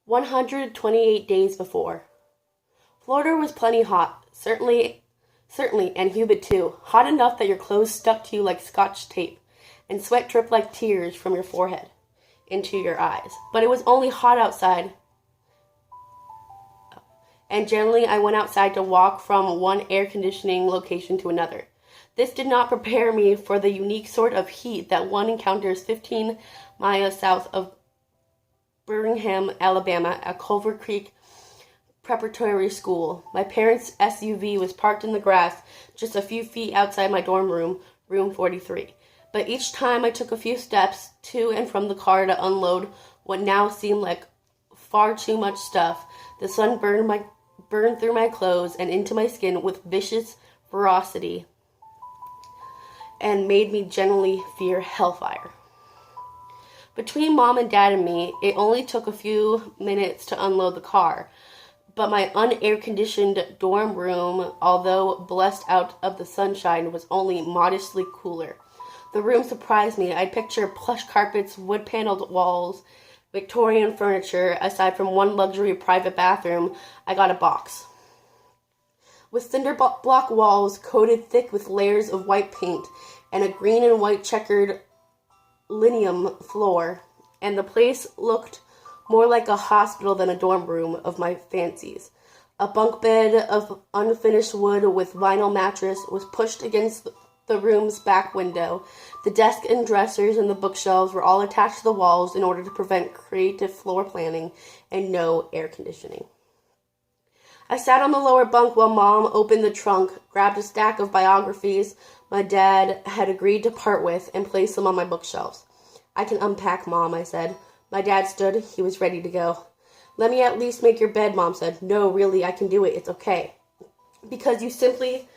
128 days before. Florida was plenty hot, certainly, and humid too. Hot enough that your clothes stuck to you like scotch tape, and sweat dripped like tears from your forehead into your eyes. But it was only hot outside, and generally I went outside to walk from one air conditioning location to another. This did not prepare me for the unique sort of heat that one encounters 15 miles south of Birmingham, Alabama, at Culver Creek Preparatory School. My parents' SUV was parked in the grass just a few feet outside my dorm room, room 43. But each time I took a few steps to and from the car to unload what now seemed like far too much stuff, the sun burned through my clothes and into my skin with vicious ferocity and made me genuinely fear hellfire. Between Mom and Dad and me, it only took a few minutes to unload the car, but my unair-conditioned dorm room, although blessed out of the sunshine, was only modestly cooler. The room surprised me. I'd picture plush carpets, wood-paneled walls, Victorian furniture. Aside from one luxury private bathroom, I got a box with cinder block walls coated thick with layers of white paint and a green and white checkered linoleum floor, and the place looked more like a hospital than a dorm room of my fancies. A bunk bed of unfinished wood with vinyl mattress was pushed against the room's back window. The desk and dressers and the bookshelves were all attached to the walls in order to prevent creative floor planning and no air conditioning. I sat on the lower bunk while Mom opened the trunk, grabbed a stack of biographies my dad had agreed to part with, and placed them on my bookshelves. "I can unpack, Mom," I said. My dad stood. He was ready to go. "Let me at least make your bed," Mom said. "No, really, I can do it. It's okay." Because you simply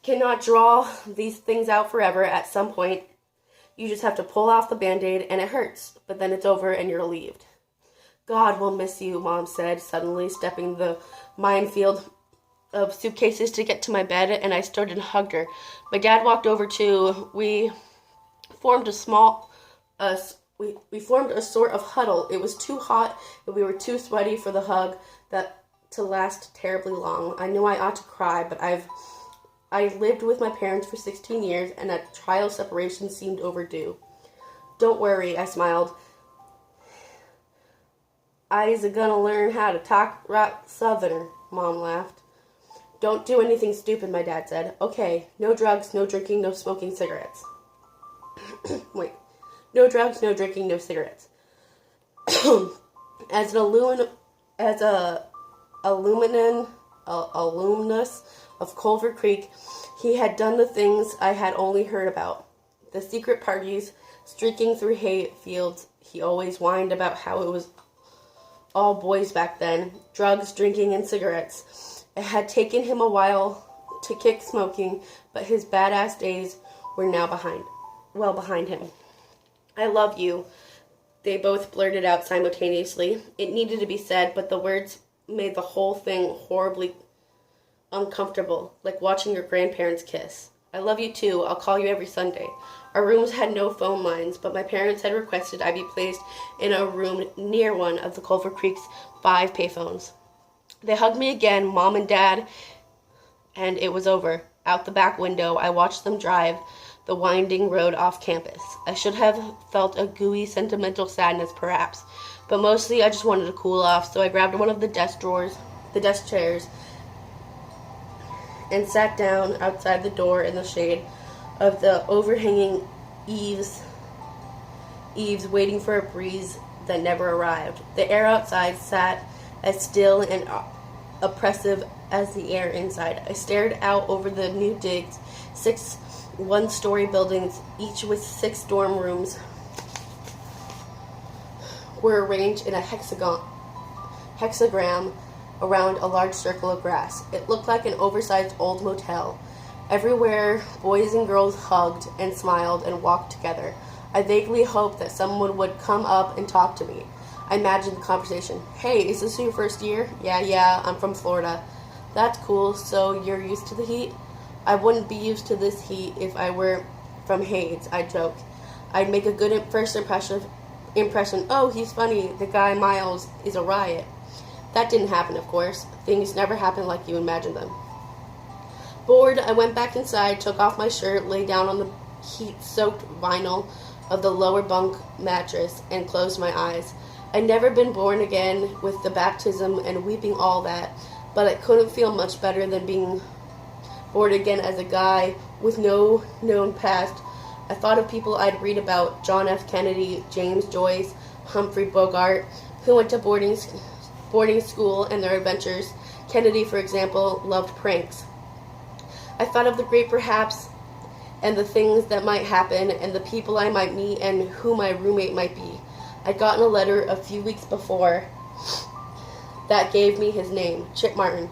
cannot draw these things out forever. At some point, you just have to pull off the Band-Aid, and it hurts, but then it's over and you're relieved. "God will miss you," Mom said, suddenly stepping the minefield of suitcases to get to my bed, and I stood and hugged her. My dad walked over too. We formed a sort of huddle. It was too hot, and we were too sweaty for the hug to last terribly long. I knew I ought to cry, but I lived with my parents for 16 years, and a trial separation seemed overdue. "Don't worry," I smiled. "I's gonna learn how to talk right Southerner," Mom laughed. "Don't do anything stupid," my dad said. "Okay, no drugs, no drinking, no smoking cigarettes." Wait. No drugs, no drinking, no cigarettes. As a alumnus of Culver Creek, he had done the things I had only heard about. The secret parties, streaking through hay fields. He always whined about how it was all boys back then. Drugs, drinking, and cigarettes. It had taken him a while to kick smoking, but his badass days were now behind him. "I love you," they both blurted out simultaneously. It needed to be said, but the words made the whole thing horribly uncomfortable, like watching your grandparents kiss. "I love you too. I'll call you every Sunday." Our rooms had no phone lines, but my parents had requested I be placed in a room near one of the Culver Creek's 5 payphones. They hugged me again, Mom and Dad, and it was over. Out the back window, I watched them drive the winding road off campus. I should have felt a gooey, sentimental sadness, perhaps, but mostly I just wanted to cool off, so I grabbed one of the desk chairs, and sat down outside the door in the shade of the overhanging eaves, waiting for a breeze that never arrived. The air outside sat as still and oppressive as the air inside. I stared out over the new digs, 6 one-story buildings, each with 6 dorm rooms, were arranged in a hexagram around a large circle of grass. It looked like an oversized old motel. Everywhere, boys and girls hugged and smiled and walked together. I vaguely hoped that someone would come up and talk to me. I imagined the conversation. "Hey, is this your first year?" Yeah, I'm from Florida." "That's cool, so you're used to the heat?" "I wouldn't be used to this heat if I were from Hayes," I joked. "I'd make a good first impression, oh, he's funny, the guy Miles is a riot. That didn't happen, of course. Things never happen like you imagine them. Bored, I went back inside, took off my shirt, lay down on the heat-soaked vinyl of the lower bunk mattress, and closed my eyes. I'd never been born again with the baptism and weeping all that, but I couldn't feel much better than being born again as a guy with no known past. I thought of people I'd read about, John F. Kennedy, James Joyce, Humphrey Bogart, who went to boarding school and their adventures. Kennedy, for example, loved pranks. I thought of the great perhaps and the things that might happen and the people I might meet and who my roommate might be. I'd gotten a letter a few weeks before that gave me his name, Chip Martin,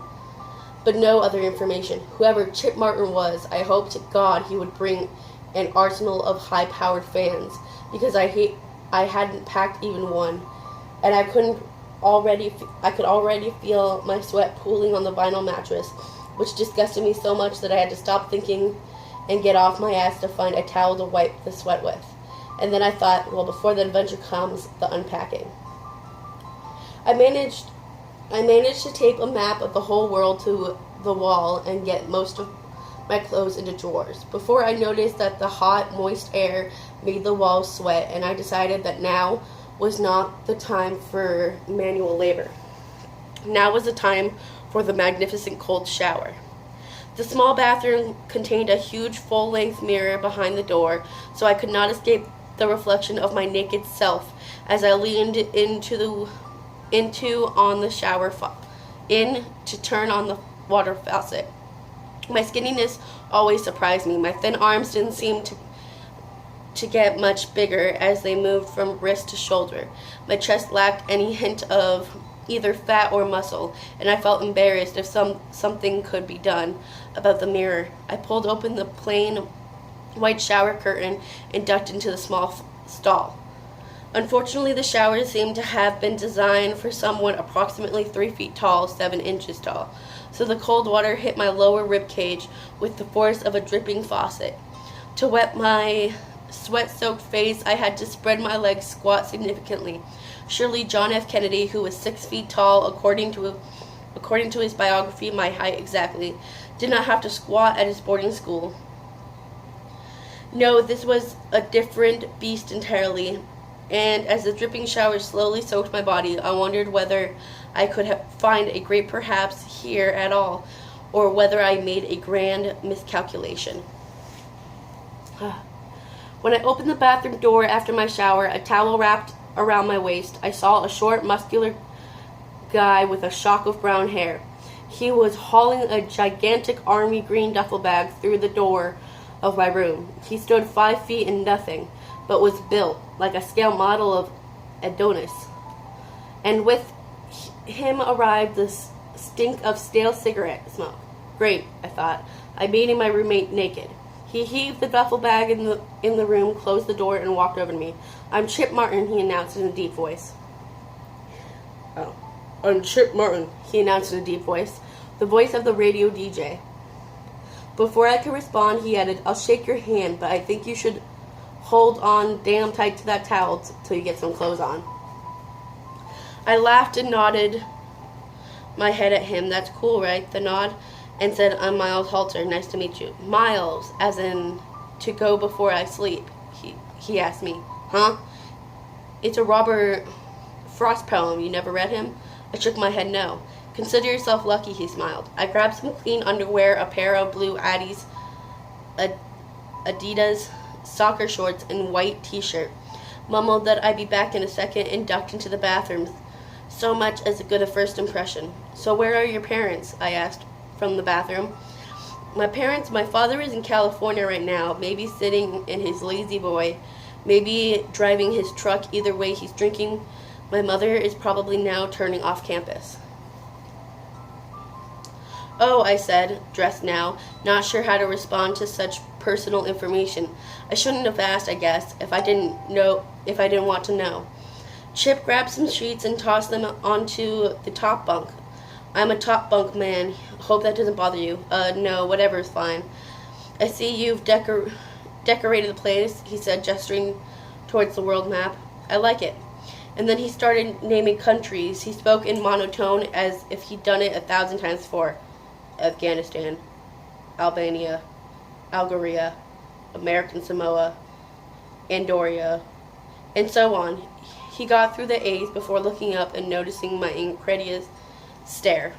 but no other information. Whoever Chip Martin was, I hoped to God he would bring an arsenal of high-powered fans, because I hadn't packed even one, and I could already feel my sweat pooling on the vinyl mattress, which disgusted me so much that I had to stop thinking and get off my ass to find a towel to wipe the sweat with. And then I thought, well, before the adventure comes, the unpacking. I managed to tape a map of the whole world to the wall and get most of my clothes into drawers. Before I noticed that the hot, moist air made the walls sweat, and I decided that now was not the time for manual labor. Now was the time for the magnificent cold shower. The small bathroom contained a huge full-length mirror behind the door, so I could not escape the reflection of my naked self as I leaned in to turn on the water faucet. My skinniness always surprised me. My thin arms didn't seem to get much bigger as they moved from wrist to shoulder. My chest lacked any hint of either fat or muscle, and I felt embarrassed if something could be done about the mirror. I pulled open the plain white shower curtain and ducked into the small stall. Unfortunately, the shower seemed to have been designed for someone approximately 3 feet tall, 7 inches tall, so the cold water hit my lower rib cage with the force of a dripping faucet. To wet my sweat-soaked face, I had to spread my legs, squat significantly. Surely John F. Kennedy, who was 6 feet tall, according to his biography, my height exactly, did not have to squat at his boarding school. No, this was a different beast entirely, and as the dripping shower slowly soaked my body, I wondered whether I could find a great perhaps here at all, or whether I made a grand miscalculation. When I opened the bathroom door after my shower, a towel wrapped around my waist, I saw a short, muscular guy with a shock of brown hair. He was hauling a gigantic army green duffel bag through the door of my room. He stood 5 feet and nothing, but was built like a scale model of Adonis. And with him arrived the stink of stale cigarette smoke. Great, I thought. I'm meeting my roommate naked. He heaved the duffel bag in the room, closed the door, and walked over to me. I'm Chip Martin, he announced in a deep voice. Oh, I'm Chip Martin, he announced in a deep voice, the voice of the radio DJ. Before I could respond, he added, I'll shake your hand, but I think you should hold on damn tight to that towel till you get some clothes on. I laughed and nodded my head at him. That's cool, right? The nod. And said, I'm Miles Halter. Nice to meet you. Miles, as in to go before I sleep. He asked me. Huh? It's a Robert Frost poem. You never read him? I shook my head no. Consider yourself lucky, he smiled. I grabbed some clean underwear, a pair of blue Adidas soccer shorts, and white t-shirt. Mumbled that I'd be back in a second and ducked into the bathroom. So much as a good first impression. So where are your parents? I asked from the bathroom. My father is in California right now, maybe sitting in his lazy boy, maybe driving his truck. Either way, he's drinking. My mother is probably now turning off campus. Oh, I said, dressed now, not sure how to respond to such personal information. I shouldn't have asked, I guess, if I didn't want to know. Chip grabbed some sheets and tossed them onto the top bunk. I'm a top bunk man. Hope that doesn't bother you. No, whatever's fine. I see you've decorated the place, he said, gesturing towards the world map. I like it. And then he started naming countries. He spoke in monotone as if he'd done it 1,000 times before. Afghanistan, Albania, Algeria, American Samoa, Andorra, and so on. He got through the A's before looking up and noticing my incredulous stare.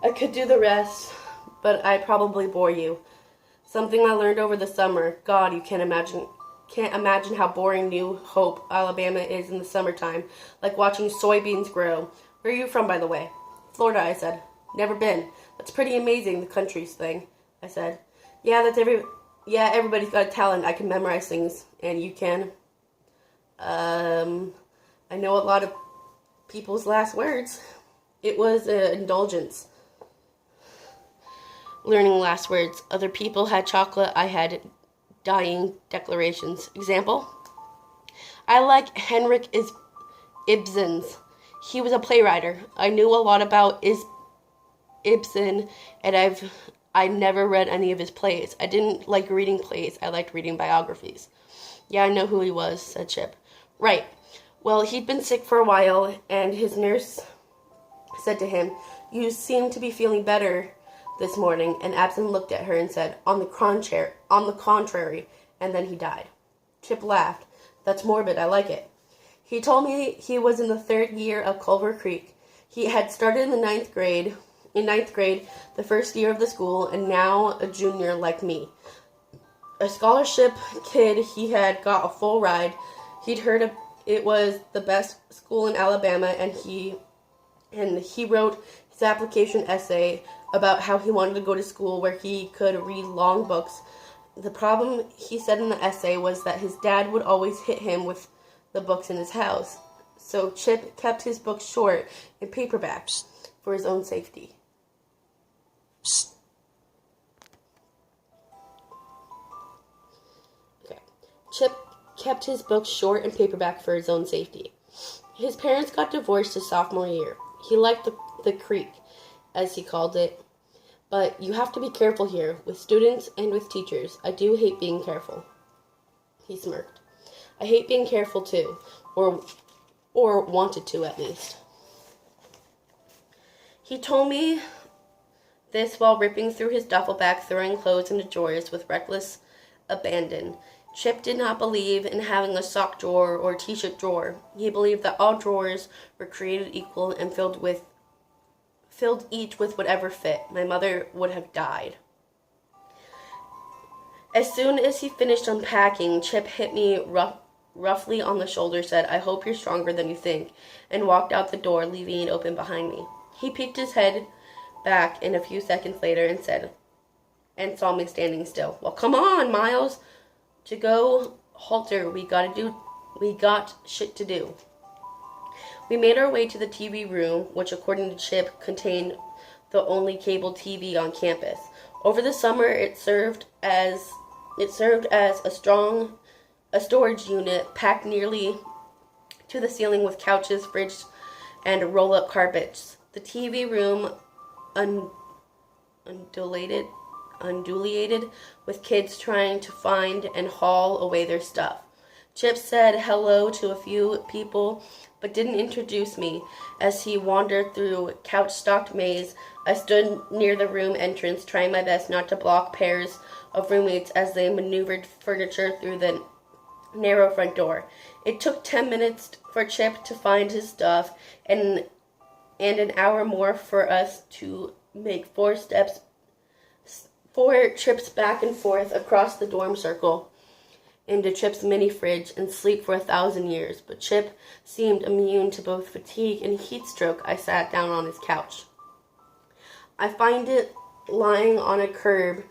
I could do the rest, but I'd probably bore you. Something I learned over the summer. God, you can't imagine how boring New Hope, Alabama is in the summertime, like watching soybeans grow. Where are you from, by the way? Florida, I said. Never been. That's pretty amazing, the countries thing, I said. Yeah, everybody's got a talent. I can memorize things, and you can. I know a lot of people's last words. It was an indulgence. Learning last words. Other people had chocolate. I had dying declarations. Example? I like Henrik Ibsen's. He was a playwright. I knew a lot about Ibsen, and I never read any of his plays. I didn't like reading plays. I liked reading biographies. Yeah, I know who he was, said Chip. Right. Well, he'd been sick for a while, and his nurse said to him, "You seem to be feeling better this morning," and Ibsen looked at her and said, on the contrary, and then he died. Chip laughed. That's morbid. I like it. He told me he was in the 3rd year of Culver Creek. He had started in ninth grade, the first year of the school, and now a junior like me. A scholarship kid, he had got a full ride. He'd heard it was the best school in Alabama, and he wrote his application essay about how he wanted to go to school where he could read long books. The problem, he said in the essay, was that his dad would always hit him with the books in his house. So Chip kept his books short in paperbacks for his own safety. Chip kept his books short and paperback for his own safety. His parents got divorced his sophomore year. He liked the creek, as he called it, but you have to be careful here, with students and with teachers. I do hate being careful. He smirked. I hate being careful too, or wanted to at least. He told me this while ripping through his duffel bag, throwing clothes into drawers with reckless abandon. Chip did not believe in having a sock drawer or t-shirt drawer. He believed that all drawers were created equal and filled each with whatever fit. My mother would have died. As soon as he finished unpacking, Chip hit me roughly on the shoulder, said, "I hope you're stronger than you think," and walked out the door, leaving it open behind me. He peeked his head back in a few seconds later and saw me standing still. "Well, come on, Miles. To go halter, we got shit to do." We made our way to the TV room, which according to Chip contained the only cable TV on campus. Over the summer, it served as a storage unit packed nearly to the ceiling with couches, fridge, and roll-up carpets. The TV room undulated with kids trying to find and haul away their stuff. Chip said hello to a few people, but didn't introduce me. As he wandered through couch-stocked maze, I stood near the room entrance, trying my best not to block pairs of roommates as they maneuvered furniture through the narrow front door. It took 10 minutes for Chip to find his stuff, and an hour more for us to make 4 trips back and forth across the dorm circle into Chip's mini fridge and sleep for 1,000 years. But Chip seemed immune to both fatigue and heat stroke. I sat down on his couch. I find it lying on a curb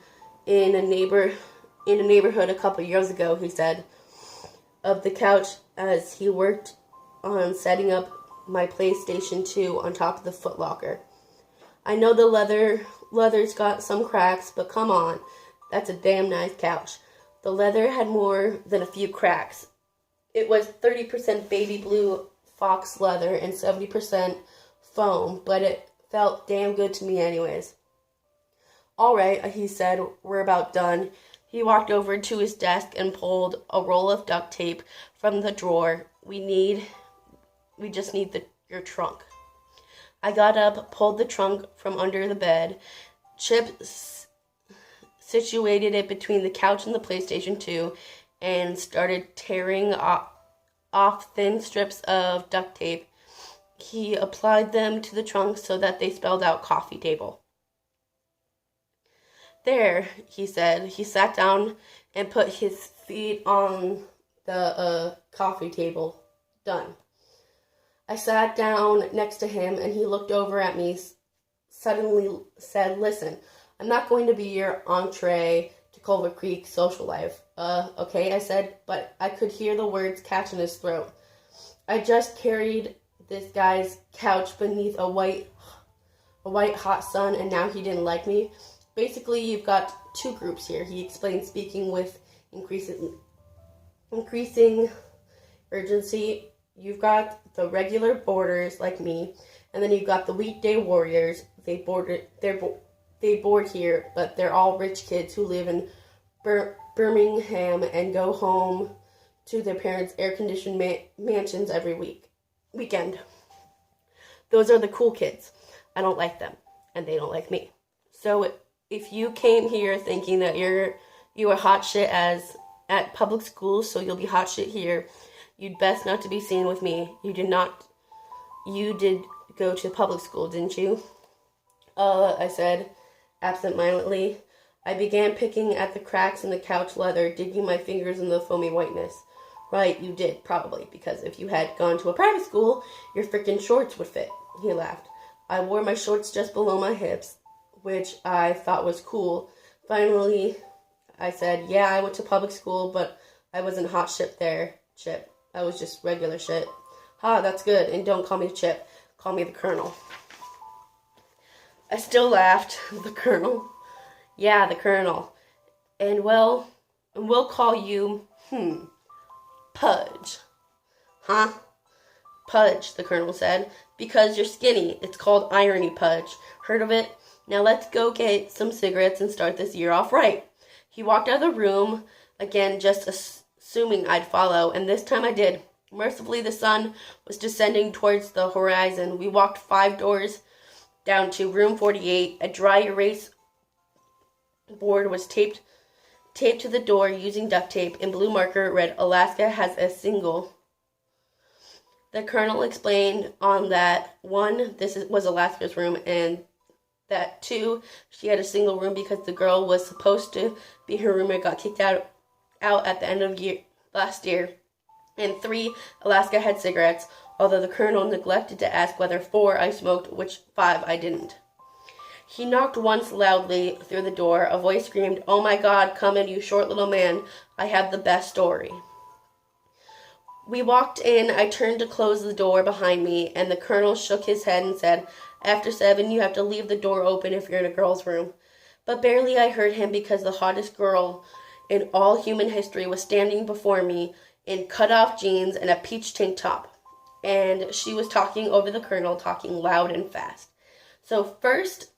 in a neighborhood a couple years ago, he said, of the couch as he worked on setting up my PlayStation 2 on top of the footlocker. I know the leather's got some cracks, but come on, that's a damn nice couch. The leather had more than a few cracks. It was 30% baby blue fox leather and 70% foam, but it felt damn good to me anyways. "All right," he said, "we're about done. He walked over to his desk and pulled a roll of duct tape from the drawer. We just need your trunk. I got up, pulled the trunk from under the bed. Chip situated it between the couch and the PlayStation 2 and started tearing off thin strips of duct tape. He applied them to the trunk so that they spelled out coffee table. There, he said. He sat down and put his feet on the coffee table. Done. I sat down next to him and he looked over at me, suddenly said, "Listen, I'm not going to be your entree to Culver Creek social life." Okay, I said, but I could hear the words catch in his throat. I just carried this guy's couch beneath a white hot sun, and now he didn't like me. Basically, you've got two groups here, he explained, speaking with increasing urgency. You've got the regular boarders like me, and then you've got the weekday warriors. They board here, but they're all rich kids who live in Birmingham and go home to their parents' air-conditioned mansions every weekend. Those are the cool kids. I don't like them, and they don't like me. So if you came here thinking that you are hot shit at public schools, so you'll be hot shit here, you'd best not to be seen with me. You did go to public school, didn't you? I said absent-mindedly. I began picking at the cracks in the couch leather, digging my fingers in the foamy whiteness. Right, you did, probably, because if you had gone to a private school, your frickin' shorts would fit. He laughed. I wore my shorts just below my hips, which I thought was cool. Finally, I said, yeah, I went to public school, but I wasn't hot shit there, Chip. I was just regular shit. Ha, that's good, and don't call me Chip. Call me the Colonel. I still laughed. The Colonel? Yeah, the Colonel. And we'll call you, Pudge. Huh? Pudge, the Colonel said. Because you're skinny. It's called irony, Pudge. Heard of it? Now let's go get some cigarettes and start this year off right. He walked out of the room, again just assuming I'd follow, and this time I did. Mercifully, the sun was descending towards the horizon. We walked 5 doors down to room 48. A dry erase board was taped to the door using duct tape. In blue marker, it read, Alaska has a single. The Colonel explained on that, 1, this was Alaska's room, and that 2, she had a single room because the girl was supposed to be her roommate, got kicked out at the end of last year. And 3, Alaska had cigarettes, although the Colonel neglected to ask whether 4 I smoked, which 5 I didn't. He knocked once loudly through the door. A voice screamed, "Oh my God, come in, you short little man. I have the best story." We walked in. I turned to close the door behind me, and the Colonel shook his head and said, "After 7, you have to leave the door open if you're in a girl's room." But barely I heard him because the hottest girl in all human history was standing before me in cut-off jeans and a peach tank top. And she was talking over the Colonel, talking loud and fast. So first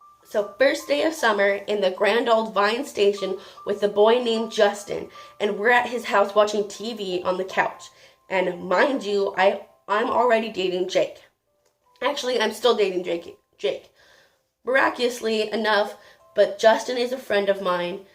day of summer in the grand old Vine Station with a boy named Justin, and we're at his house watching TV on the couch. And mind you, I'm already dating Jake. Actually, I'm still dating Jake. Miraculously enough, but Justin is a friend of mine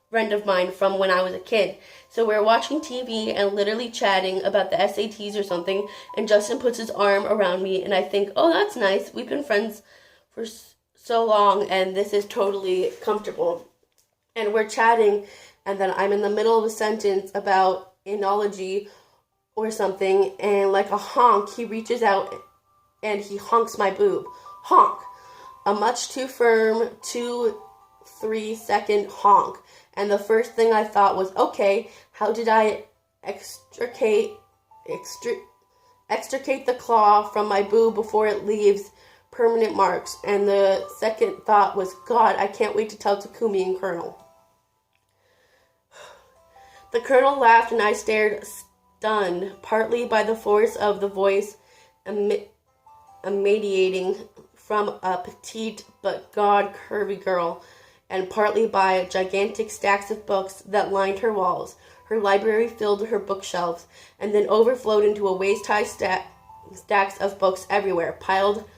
from when I was a kid. So we're watching TV and literally chatting about the SATs or something, and Justin puts his arm around me, and I think, oh, that's nice. We've been friends for so long, and this is totally comfortable. And we're chatting, and then I'm in the middle of a sentence about enology or something, and like a honk, he reaches out and he honks my boob. Honk. A much too firm 2-3 second honk. And the first thing I thought was, okay, how did I extricate the claw from my boob before it leaves permanent marks? And the second thought was, God, I can't wait to tell Takumi and Colonel. The Colonel laughed and I stared, stunned, partly by the force of the voice emanating from a petite but god curvy girl, and partly by gigantic stacks of books that lined her walls. Her library filled her bookshelves and then overflowed into a waist-high stacks of books everywhere, piled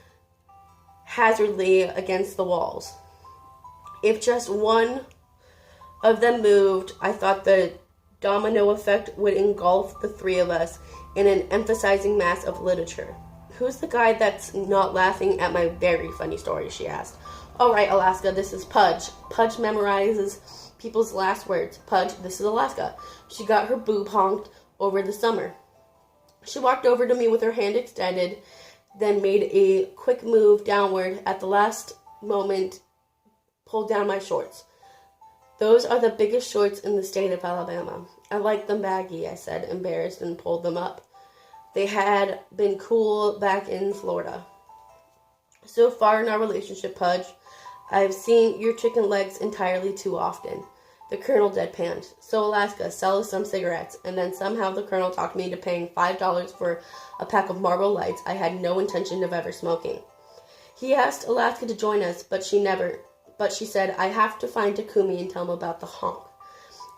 hazardly against the walls. If just one of them moved, I thought the domino effect would engulf the three of us in an emphasizing mass of literature. Who's the guy that's not laughing at my very funny story, she asked. All right, Alaska, this is Pudge. Pudge memorizes people's last words. Pudge, this is Alaska. She got her boob honked over the summer. She walked over to me with her hand extended, then made a quick move downward at the last moment, pulled down my shorts. Those are the biggest shorts in the state of Alabama. I like them baggy, I said, embarrassed, and pulled them up. They had been cool back in Florida. So far in our relationship, Pudge, I've seen your chicken legs entirely too often. The Colonel deadpanned. So Alaska, sell us some cigarettes. And then somehow the Colonel talked me into paying $5 for a pack of Marlboro Lights I had no intention of ever smoking. He asked Alaska to join us, but she said, I have to find Takumi and tell him about the honk.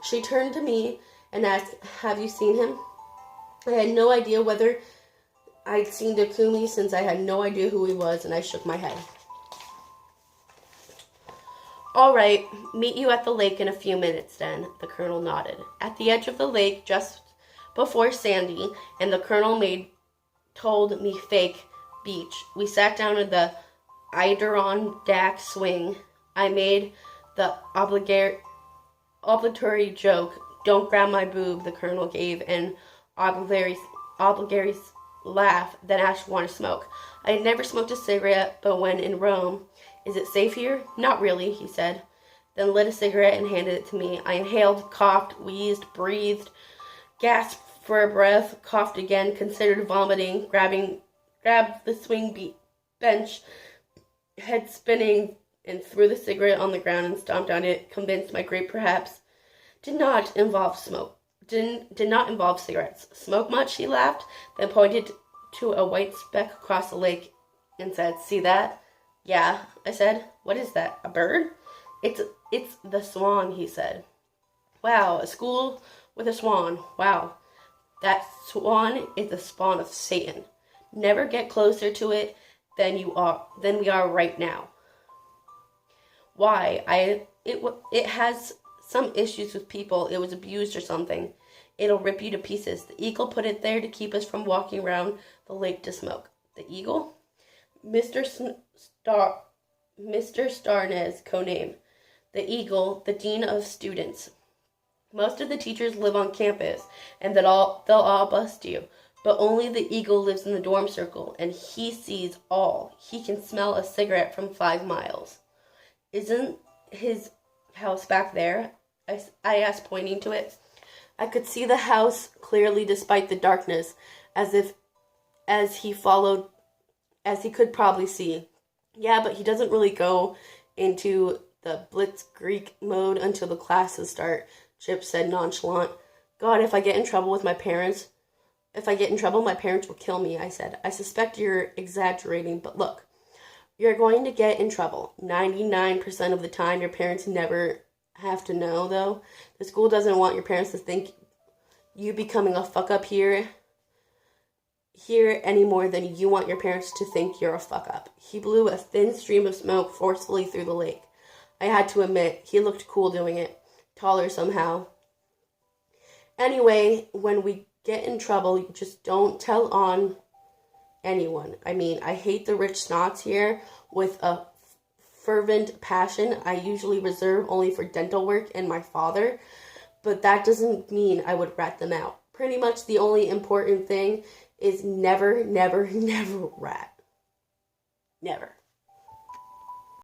She turned to me and asked, have you seen him? I had no idea whether I'd seen Takumi since I had no idea who he was, and I shook my head. All right, meet you at the lake in a few minutes then, the Colonel nodded. At the edge of the lake, just before Sandy and the Colonel told me fake beach, we sat down at the Adirondack swing. I made the obligatory joke, don't grab my boob, the Colonel gave an obligatory laugh, then asked, want to smoke? I had never smoked a cigarette, but when in Rome, is it safe here? Not really, he said, then lit a cigarette and handed it to me. I inhaled, coughed, wheezed, breathed, gasped for a breath, coughed again, considered vomiting, grabbed the swing bench, head spinning, and threw the cigarette on the ground and stomped on it, convinced my grape perhaps did not involve cigarettes. Smoke much? He laughed, then pointed to a white speck across the lake and said, see that? Yeah, I said. What is that? A bird? It's the swan, he said. Wow, a school with a swan. Wow. That swan is the spawn of Satan. Never get closer to it than we are right now. Why? It has some issues with people. It was abused or something. It'll rip you to pieces. The eagle put it there to keep us from walking around the lake to smoke. The eagle? Mr. Starnes, codename. The eagle, the dean of students. Most of the teachers live on campus, and they'll all bust you. But only the eagle lives in the dorm circle, and he sees all. He can smell a cigarette from 5 miles. Isn't his house back there? I asked, pointing to it. I could see the house clearly despite the darkness, as he could probably see. Yeah, but he doesn't really go into the blitzkrieg mode until the classes start, Chip said nonchalant. God, if I get in trouble, my parents will kill me, I said. I suspect you're exaggerating, but look, you're going to get in trouble. 99% of the time, your parents never have to know, though. The school doesn't want your parents to think you becoming a fuck-up here any more than you want your parents to think you're a fuck-up. He blew a thin stream of smoke forcefully through the lake. I had to admit, he looked cool doing it. Taller somehow. Anyway, when we get in trouble, you just don't tell on anyone. I mean, I hate the rich snots here with a fervent passion I usually reserve only for dental work and my father, but that doesn't mean I would rat them out. Pretty much the only important thing is never, never, never rat. Never.